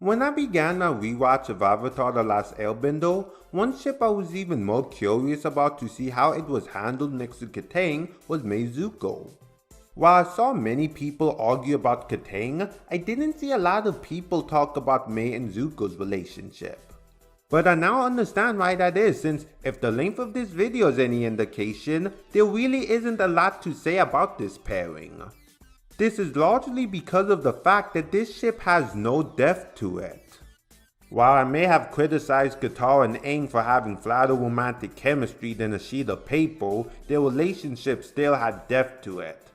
When I began my rewatch of Avatar The Last Airbender, one ship I was even more curious about to see how it was handled next to Katang was Zuko. While I saw many people argue about Katang, I didn't see a lot of people talk about Mai and Zuko's relationship. But I now understand why that is, since if the length of this video is any indication, there really isn't a lot to say about this pairing. This is largely because of the fact that this ship has no depth to it. While I may have criticized Katara and Aang for having flatter romantic chemistry than a sheet of paper, their relationship still had depth to it.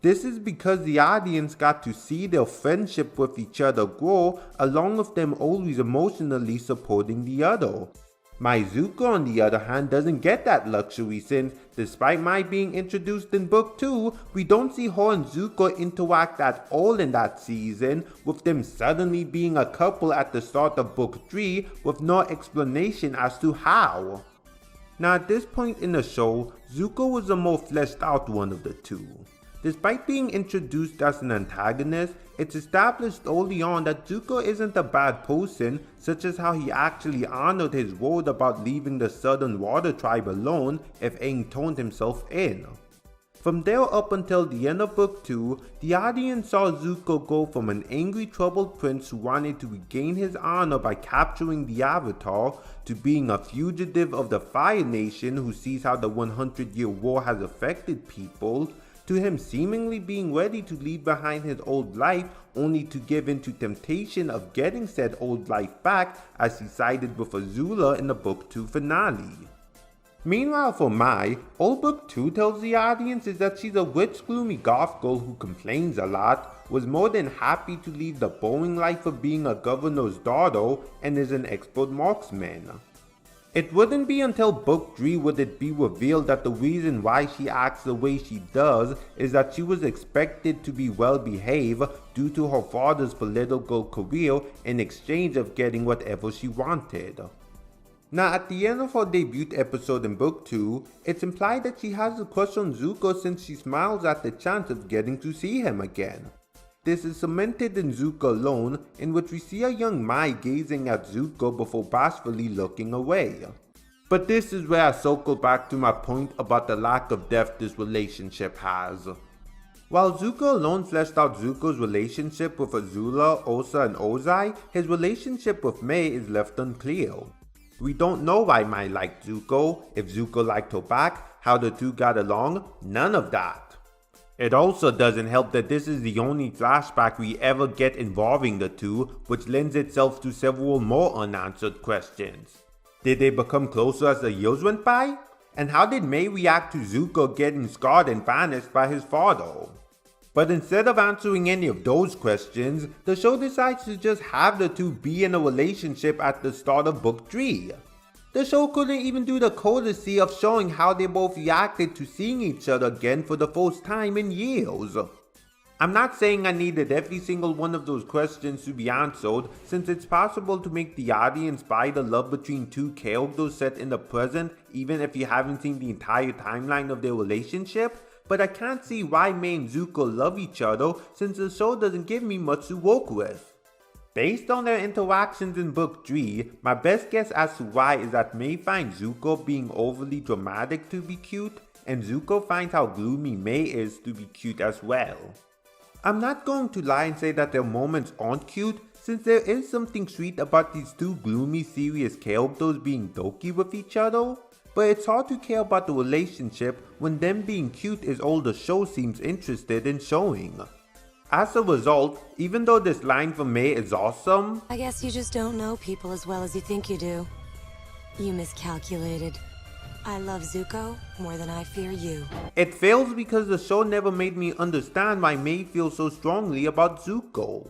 This is because the audience got to see their friendship with each other grow, along with them always emotionally supporting the other. My Zuko, on the other hand, doesn't get that luxury since, despite Mai being introduced in Book 2, we don't see her and Zuko interact at all in that season, with them suddenly being a couple at the start of Book 3 with no explanation as to how. Now at this point in the show, Zuko was the more fleshed out one of the two. Despite being introduced as an antagonist, it's established early on that Zuko isn't a bad person, such as how he actually honored his word about leaving the Southern Water Tribe alone if Aang turned himself in. From there up until the end of Book 2, the audience saw Zuko go from an angry troubled prince who wanted to regain his honor by capturing the Avatar, to being a fugitive of the Fire Nation who sees how the 100-year war has affected people, to him seemingly being ready to leave behind his old life only to give in to temptation of getting said old life back as he sided with Azula in the Book 2 finale. Meanwhile for Mai, all Book 2 tells the audience is that she's a rich gloomy goth girl who complains a lot, was more than happy to leave the boring life of being a governor's daughter, and is an expert marksman. It wouldn't be until Book 3 would it be revealed that the reason why she acts the way she does is that she was expected to be well behaved due to her father's political career in exchange of getting whatever she wanted. Now at the end of her debut episode in Book 2, it's implied that she has a crush on Zuko since she smiles at the chance of getting to see him again. This is cemented in Zuko alone, in which we see a young Mai gazing at Zuko before bashfully looking away. But this is where I circle back to my point about the lack of depth this relationship has. While Zuko alone fleshed out Zuko's relationship with Azula, Ursa and Ozai, his relationship with Mai is left unclear. We don't know why Mai liked Zuko, if Zuko liked her back, how the two got along, none of that. It also doesn't help that this is the only flashback we ever get involving the two, which lends itself to several more unanswered questions. Did they become closer as the years went by? And how did Mai react to Zuko getting scarred and banished by his father? But instead of answering any of those questions, the show decides to just have the two be in a relationship at the start of Book 3. The show couldn't even do the courtesy of showing how they both reacted to seeing each other again for the first time in years. I'm not saying I needed every single one of those questions to be answered, since it's possible to make the audience buy the love between two characters set in the present even if you haven't seen the entire timeline of their relationship, but I can't see why Mai and Zuko love each other since the show doesn't give me much to work with. Based on their interactions in Book 3, my best guess as to why is that Mai finds Zuko being overly dramatic to be cute, and Zuko finds how gloomy Mai is to be cute as well. I'm not going to lie and say that their moments aren't cute, since there is something sweet about these two gloomy serious characters being dorky with each other, but it's hard to care about the relationship when them being cute is all the show seems interested in showing. As a result, even though this line from Mai is awesome, I guess you just don't know people as well as you think you do. You miscalculated. I love Zuko more than I fear you. It fails because the show never made me understand why Mai feels so strongly about Zuko.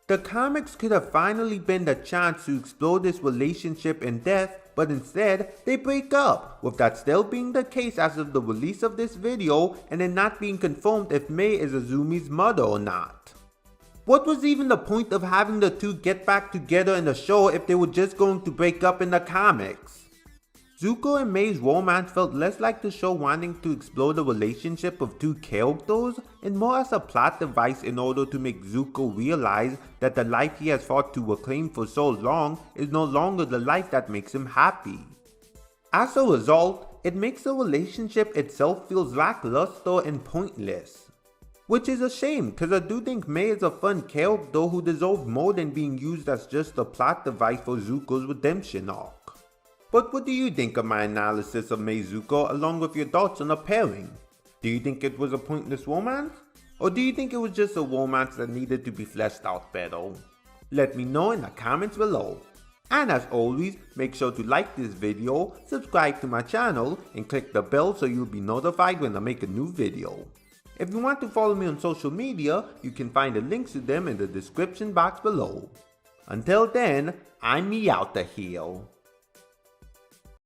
The comics could have finally been the chance to explore this relationship in depth, but instead, they break up, with that still being the case as of the release of this video and it not being confirmed if Mai is Azumi's mother or not. What was even the point of having the two get back together in the show if they were just going to break up in the comics? Zuko and May's romance felt less like the show wanting to explore the relationship of two characters and more as a plot device in order to make Zuko realize that the life he has fought to reclaim for so long is no longer the life that makes him happy. As a result, it makes the relationship itself feels lackluster and pointless. Which is a shame, cause I do think May is a fun character who deserves more than being used as just a plot device for Zuko's redemption arc. But what do you think of my analysis of May Zuko along with your thoughts on the pairing? Do you think it was a pointless romance? Or do you think it was just a romance that needed to be fleshed out better? Let me know in the comments below. And as always, make sure to like this video, subscribe to my channel, and click the bell so you'll be notified when I make a new video. If you want to follow me on social media, you can find the links to them in the description box below. Until then, I'm me out of here.